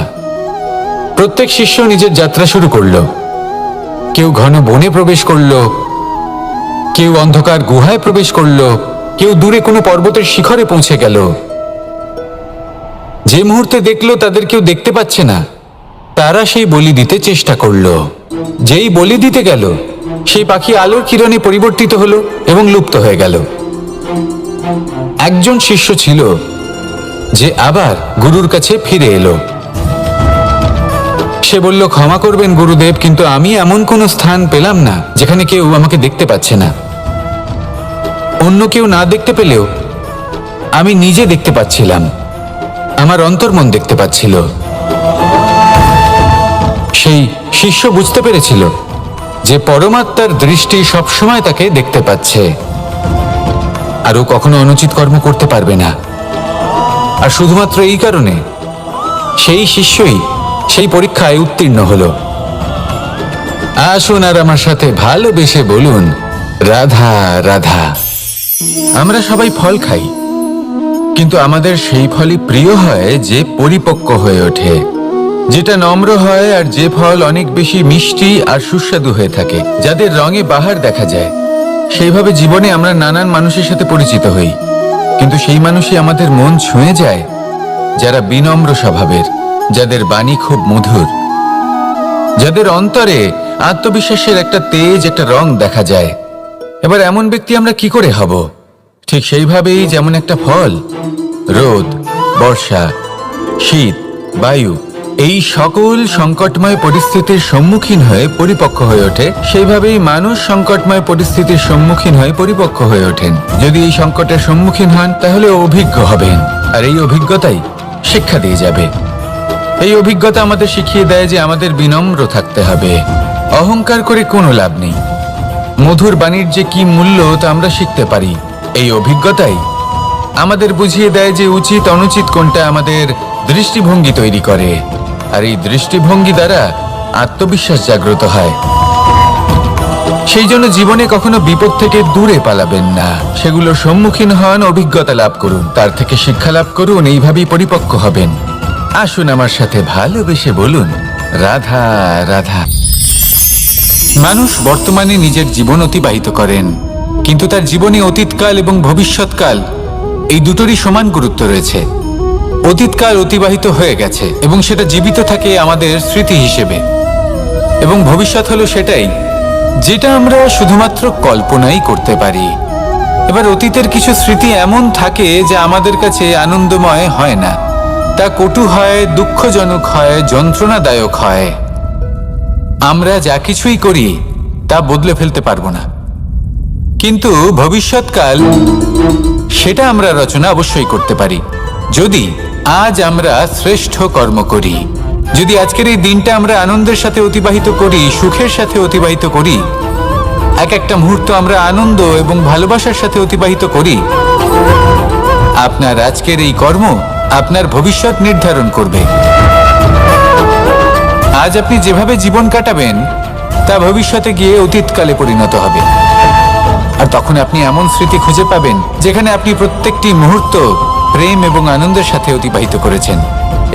প্রত্যেক শিষ্য নিজের যাত্রা শুরু করলো। কেউ ঘন বনে প্রবেশ করলো, কেউ অন্ধকার গুহায় প্রবেশ করলো, কেউ দূরে কোনো পর্বতের শিখরে পৌঁছে গেল। যে মুহূর্তে দেখলো তাদের কেউ দেখতে পাচ্ছে না, তারা সেই বলি দিতে চেষ্টা করলো। যেই বলি দিতে গেল, সেই পাখি আলোর কিরণে পরিবর্তিত হলো এবং লুপ্ত হয়ে গেল। একজন শিষ্য ছিল যে আবার গুরুর কাছে ফিরে এলো। সে বলল, ক্ষমা করবেন গুরুদেব, কিন্তু আমি এমন কোনো স্থান পেলাম না যেখানে কেউ আমাকে দেখতে পাচ্ছে না। অন্য কেউ না দেখতে পেলেও আমি নিজে দেখতে পাচ্ছিলাম, আমার অন্তর্মন দেখতে পাচ্ছিল। সেই শিষ্য বুঝতে পেরেছিল যে পরমাত্মার দৃষ্টি সবসময় তাকে দেখতে পাচ্ছে, আর ও কখনো অনুচিত কর্ম করতে পারবে না। আর শুধুমাত্র এই কারণে সেই শিষ্যই সেই পরীক্ষায় উত্তীর্ণ হলো। আসুন আর আমার সাথে ভালোবেসে বলুন, রাধা রাধা। আমরা সবাই ফল খাই, কিন্তু আমাদের সেই ফলই প্রিয় হয় যে পরিপক্ক হয়ে ওঠে, যেটা নম্র হয়, আর যে ফল অনেক বেশি মিষ্টি আর সুস্বাদু হয়ে থাকে, যাদের রঙে বাহার দেখা যায়। সেইভাবে জীবনে আমরা নানান মানুষের সাথে পরিচিত হই, কিন্তু সেই মানুষই আমাদের মন ছুঁয়ে যায় যারা বিনম্র স্বভাবের, যাদের বাণী খুব মধুর, যাদের অন্তরে আত্মবিশ্বাসের একটা তেজ, একটা রং দেখা যায়। এবার এমন ব্যক্তি আমরা কি করে হব? ঠিক সেইভাবেই যেমন একটা ফল রোদ, বর্ষা, শীত, বায়ু এই সকল সংকটময় পরিস্থিতির সম্মুখীন হয়ে পরিপক্ক হয়ে ওঠে, সেইভাবেই মানুষ সংকটময় পরিস্থিতির সম্মুখীন হয়ে পরিপক্ক হয়ে ওঠেন। যদি এই সংকটের সম্মুখীন হন তাহলে অভিজ্ঞ হবেন, আর এই অভিজ্ঞতাই শিক্ষা দিয়ে যাবে। এই অভিজ্ঞতা আমাদের শিখিয়ে দেয় যে আমাদের বিনম্র থাকতে হবে। অহংকার করে কোনো লাভ নেই। মধুর বাণীর যে কি মূল্য তা আমরা শিখতে পারি। এই অভিজ্ঞতাই আমাদের বুঝিয়ে দেয় যে উচিত অনুচিত কোনটা, আমাদের দৃষ্টিভঙ্গি তৈরি করে, আর এই দৃষ্টিভঙ্গি দ্বারা আত্মবিশ্বাস জাগ্রত হয়। সেই জন্য জীবনে কখনো বিপদ থেকে দূরে পালাবেন না, সেগুলোর সম্মুখীন হন, অভিজ্ঞতা লাভ করুন, তার থেকে শিক্ষা লাভ করুন, এইভাবেই পরিপক্ক হবেন। আসুন আমার সাথে ভালোবেসে বলুন, রাধা রাধা। মানুষ বর্তমানে নিজের জীবন অতিবাহিত করেন, কিন্তু তার জীবনে অতীতকাল এবং ভবিষ্যৎকাল এই দুটোরই সমান গুরুত্ব রয়েছে। অতীতকাল অতিবাহিত হয়ে গেছে এবং সেটা জীবিত থাকে আমাদের স্মৃতি হিসেবে, এবং ভবিষ্যৎ হলো সেটাই যেটা আমরা শুধুমাত্র কল্পনাই করতে পারি। এবার অতীতের কিছু স্মৃতি এমন থাকে যা আমাদের কাছে আনন্দময় হয় না, তা কটু হয়, দুঃখজনক হয়, যন্ত্রণাদায়ক হয়। আমরা যা কিছুই করি তা বদলে ফেলতে পারবো না, কিন্তু ভবিষ্যৎকাল সেটা আমরা রচনা অবশ্যই করতে পারি, যদি আজ আমরা শ্রেষ্ঠ কর্ম করি। যদি আজকের এই দিনটা আমরা আনন্দের সাথে অতিবাহিত করি, সুখের সাথে অতিবাহিত করি, এক একটা মুহূর্ত আমরা আনন্দ এবং ভালোবাসার সাথে অতিবাহিত করি, আপনার আজকের এই কর্ম আপনার ভবিষ্যৎ নির্ধারণ করবে। আজ আপনি যেভাবে জীবন কাটাবেন তা ভবিষ্যতে গিয়ে অতীতকালে পরিণত হবে, আর তখন আপনি এমন স্মৃতি খুঁজে পাবেন যেখানে আপনি প্রত্যেকটি মুহূর্ত প্রেম এবং আনন্দের সাথে অতিবাহিত করেছেন,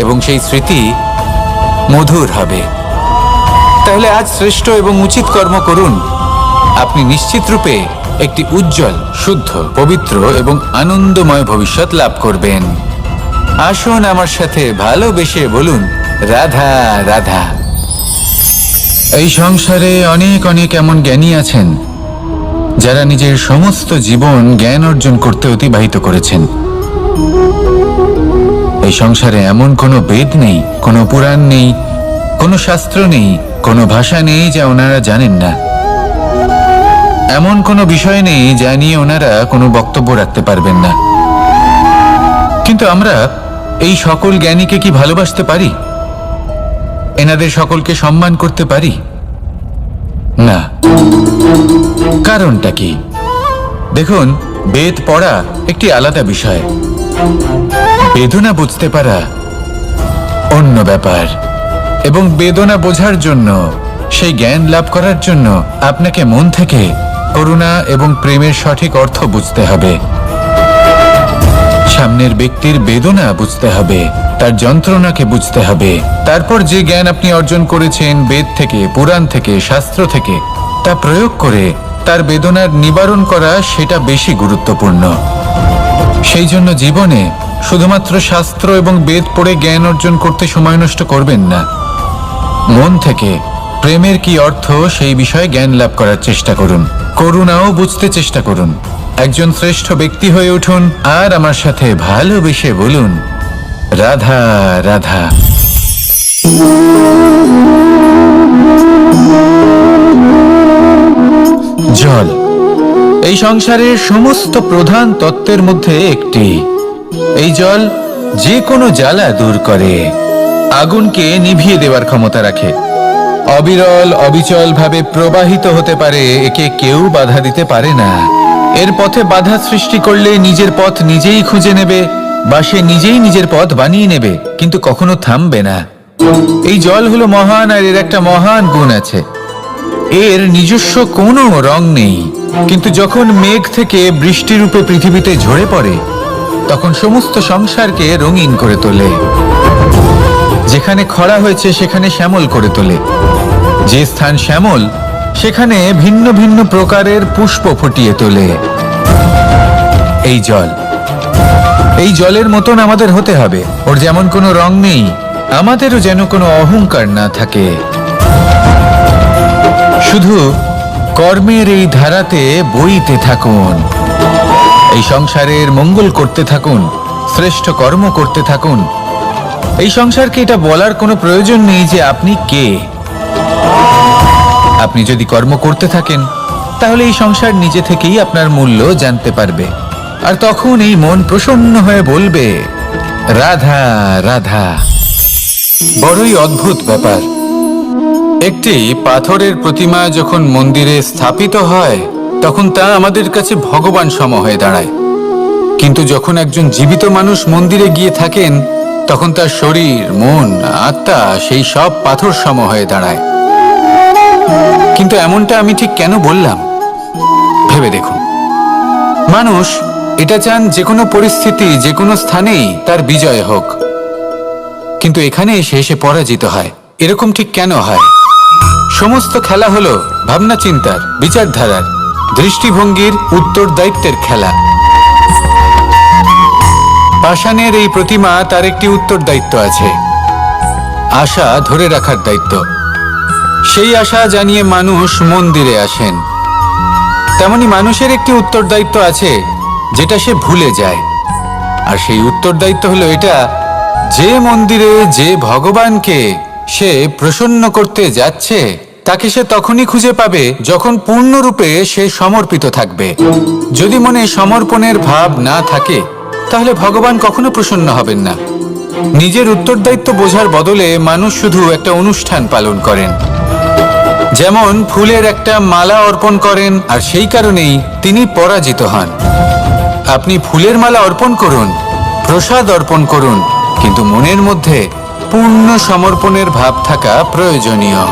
এবং সেই স্মৃতি মধুর হবে। তাহলে আজ শ্রেষ্ঠ এবং উচিত কর্ম করুন, আপনি নিশ্চিত রূপে একটি উজ্জ্বল, শুদ্ধ, পবিত্র এবং আনন্দময় ভবিষ্যৎ লাভ করবেন। আসুন আমার সাথে ভালোবেসে বলুন, রাধা রাধা। এই সংসারে অনেক অনেক এমন জ্ঞানী আছেন যারা নিজের সমস্ত জীবন জ্ঞান অর্জন করতে অতিবাহিত করেছেন। এই সংসারে এমন কোনো বেদ নেই, কোনো পুরাণ নেই, কোনো শাস্ত্র নেই, কোনো ভাষা নেই যা ওনারা জানেন না। এমন কোনো বিষয় নেই যা নিয়ে ওনারা কোনো বক্তব্য রাখতে পারবেন না। কিন্তু আমরা এই সকল জ্ঞানীকে কি ভালোবাসতে পারি? এনাদের সকলকে সম্মান করতে পারি না। কারণটা কি? দেখুন, বেদ পড়া একটি আলাদা বিষয়, বেদনা বুঝতে পারা অন্য ব্যাপার। এবং বেদনা বোঝার জন্য, সেই জ্ঞান লাভ করার জন্য আপনাকে মন থেকে করুণা এবং প্রেমের সঠিক অর্থ বুঝতে হবে। সামনের ব্যক্তির বেদনা বুঝতে হবে, তার যন্ত্রণাকে বুঝতে হবে। তারপর যে জ্ঞান আপনি অর্জন করেছেন বেদ থেকে, পুরাণ থেকে, শাস্ত্র থেকে, তা প্রয়োগ করে তার বেদনার নিবারণ করা, সেটা বেশি গুরুত্বপূর্ণ। সেই জন্য জীবনে শুধুমাত্র শাস্ত্র এবং বেদ পড়ে জ্ঞান অর্জন করতে সময় নষ্ট করবেন না। মন থেকে প্রেমের কি অর্থ সেই বিষয়ে জ্ঞান লাভ করার চেষ্টা করুন। করুণাও বুঝতে চেষ্টা করুন। একজন শ্রেষ্ঠ ব্যক্তি হয়ে উঠুন আর আমার সাথে ভালোবেসে বলুন, রাধা রাধা। জল এই সংসারের সমস্ত প্রধান তত্ত্বের মধ্যে একটি। এই জল যে কোনো জ্বালা দূর করে, আগুনকে নিভিয়ে দেওয়ার ক্ষমতা রাখে, অবিরল অবিচল ভাবে প্রবাহিত হতে পারে, একে কেউ বাধা দিতে পারে না। এর পথে বাধা সৃষ্টি করলে নিজের পথ নিজেই খুঁজে নেবে বা সে নিজেই নিজের পথ বানিয়ে নেবে, কিন্তু কখনো থামবে না। এই জল হলো মহান, আর এর একটা মহান গুণ আছে, এর নিজস্ব কোনো রং নেই। কিন্তু যখন মেঘ থেকে বৃষ্টিরূপে পৃথিবীতে ঝরে পড়ে, তখন সমস্ত সংসারকে রঙিন করে তোলে। যেখানে খরা হয়েছে সেখানে শ্যামল করে তোলে, যে স্থান শ্যামল সেখানে ভিন্ন ভিন্ন প্রকারের পুষ্প ফুটিয়ে তোলে। এই জল, এই জলের মতন আমাদের হতে হবে। ওর যেমন কোনো রং নেই, আমাদেরও যেন কোনো অহংকার না থাকে। শুধু কর্মের এই ধারাতে বইতে থাকুন, এই সংসারের মঙ্গল করতে থাকুন, শ্রেষ্ঠ কর্ম করতে থাকুন। এই সংসারকে এটা বলার কোনো প্রয়োজন নেই যে আপনি কে। আপনি যদি কর্ম করতে থাকেন তাহলে এই সংসার নিজে থেকেই আপনার মূল্য জানতে পারবে, আর তখন এই মন প্রসন্ন হয়ে বলবে, রাধা রাধা। বড়ই অদ্ভুত ব্যাপার, একটি পাথরের প্রতিমা যখন মন্দিরে স্থাপিত হয় তখন তা আমাদের কাছে ভগবান সম হয়ে দাঁড়ায়। কিন্তু যখন একজন জীবিত মানুষ মন্দিরে গিয়ে থাকেন তখন তার শরীর, মন, আত্মা সেই সব পাথর সম হয়ে দাঁড়ায়। কিন্তু এমনটা আমি ঠিক কেন বললাম ভেবে দেখুন। মানুষ এটা চান যে কোনো পরিস্থিতি, যে কোনো স্থানেই তার বিজয় হোক, কিন্তু এখানে এসে সে পরাজিত হয়। এরকম ঠিক কেন হয়? সমস্ত খেলা হলো ভাবনা চিন্তার, বিচারধারার, দৃষ্টিভঙ্গির, উত্তরদায়িত্বের খেলা। পাষাণের এই প্রতিমা, তার একটি উত্তরদায়িত্ব আছে, আশা ধরে রাখার দায়িত্ব। সেই আশা জানিয়ে মানুষ মন্দিরে আসেন। তেমনি মানুষের একটি উত্তরদায়িত্ব আছে যেটা সে ভুলে যায়, আর সেই উত্তরদায়িত্ব হলো এটা, যে মন্দিরে যে ভগবানকে সে প্রসন্ন করতে যাচ্ছে তাকে সে তখনই খুঁজে পাবে যখন পূর্ণরূপে সে সমর্পিত থাকবে। যদি মনে সমর্পণের ভাব না থাকে তাহলে ভগবান কখনো প্রসন্ন হবেন না। নিজের উত্তরদায়িত্ব বোঝার বদলে মানুষ শুধু একটা অনুষ্ঠান পালন করেন, যেমন ফুলের একটা মালা অর্পণ করেন, আর সেই কারণেই তিনি পরাজিত হন। আপনি ফুলের মালা অর্পণ করুন, প্রসাদ অর্পণ করুন, কিন্তু মনের মধ্যে পূর্ণ সমর্পণের ভাব থাকা প্রয়োজনীয়।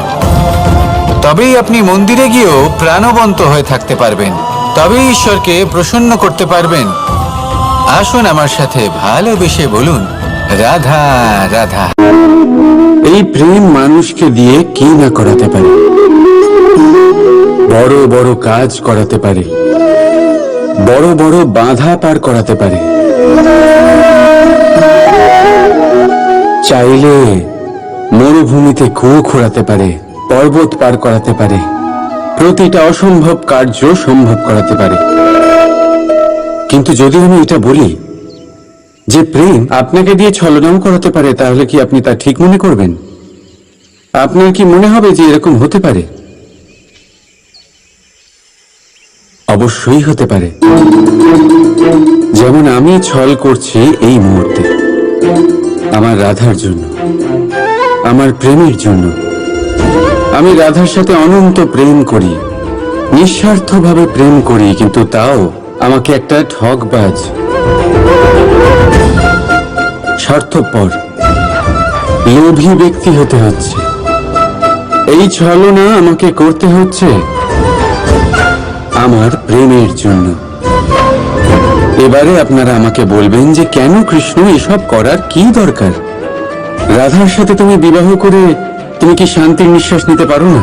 তবেই আপনি মন্দিরে গিয়েও প্রাণবন্ত হয়ে থাকতে পারবেন, তবেই ঈশ্বরকে প্রসন্ন করতে পারবেন। আসুন আমার সাথে ভালোবেসে বলুন, রাধা রাধা। এই প্রেম মানুষকে দিয়ে কি না করাতে পারে, বড় বড় কাজ করাতে পারে, বড় বড় বাধা পার করাতে পারে। চাইলে মরুভূমিতে কুয়ো খোঁড়াতে পারে, পর্বত পার করাতে পারে, প্রতিটা অসম্ভব কার্য সম্ভব করাতে পারে। কিন্তু যদি আমি এটা বলি যে প্রেম আপনাকে দিয়ে ছলনাও করাতে পারে, তাহলে কি আপনি তা ঠিক মনে করবেন? আপনার কি মনে হবে যে এরকম হতে পারে? অবশ্যই হতে পারে। যেমন আমি ছল করছি এই মুহূর্তে আমার রাধার জন্য, আমার প্রেমের জন্য। আমি রাধার সাথে অনন্ত প্রেম করি, নিঃস্বার্থভাবে প্রেম করি, কিন্তু তাও আমাকে একটা ঠকবাজ, স্বার্থপর, লোভী ব্যক্তি হতে হচ্ছে। এই ছলনা আমাকে করতে হচ্ছে। আমার প্রেমের জন্য। এবারে আপনারা আমাকে বলবেন যে কেন কৃষ্ণ এসব করার কি দরকার? রাধার সাথে তুমি বিবাহ করে তুমি কি শান্তির নিঃশ্বাস নিতে পারো না?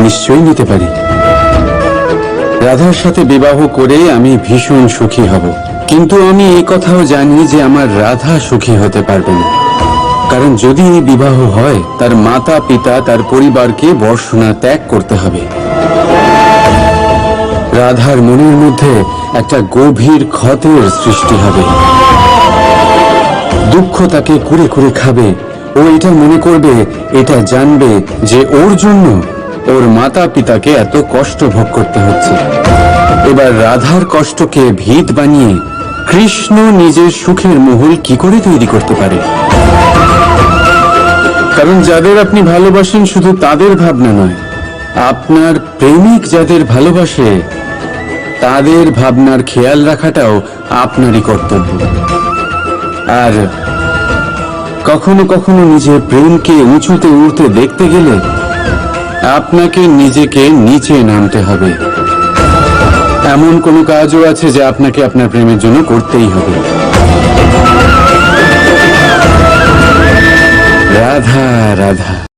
নিশ্চয়ই নিতে পারি। রাধার সাথে বিবাহ করে আমি ভীষণ সুখী হব, কিন্তু আমি এই কথাও জানি যে আমার রাধা সুখী হতে পারবে না। কারণ যদি এই বিবাহ হয়, তার মাতা পিতা তার পরিবারকে বর্ষণা ত্যাগ করতে হবে। রাধার মনের মধ্যে একটা গভীর ক্ষতের সৃষ্টি হবে। দুঃখ তাকে কুরে কুরে খাবে। ও এটা মনে করবে, এটা জানবে যে ওর জন্য ওর মাতা পিতাকে এত কষ্ট ভোগ করতে হচ্ছে। এবার রাধার কষ্টকে ভিত বানিয়ে কৃষ্ণ নিজের সুখের মহল কি করে তৈরি করতে পারে? কারণ যাদের আপনি ভালোবাসেন শুধু তাদের ভাবনা নয়, আপনার প্রেমিক যাদের ভালোবাসে তাদের ভাবনার খেয়াল রাখাটাও আপনারই কর্তব্য। আর কখনো কখনো নিজের প্রেমকে উঁচুতে উঠতে দেখতে গেলে আপনাকে নিজেকে নিচে নামতে হবে। এমন কোনো কাজও আছে যা আপনাকে আপনার প্রেমের জন্য করতেই হবে। রাধা রাধা।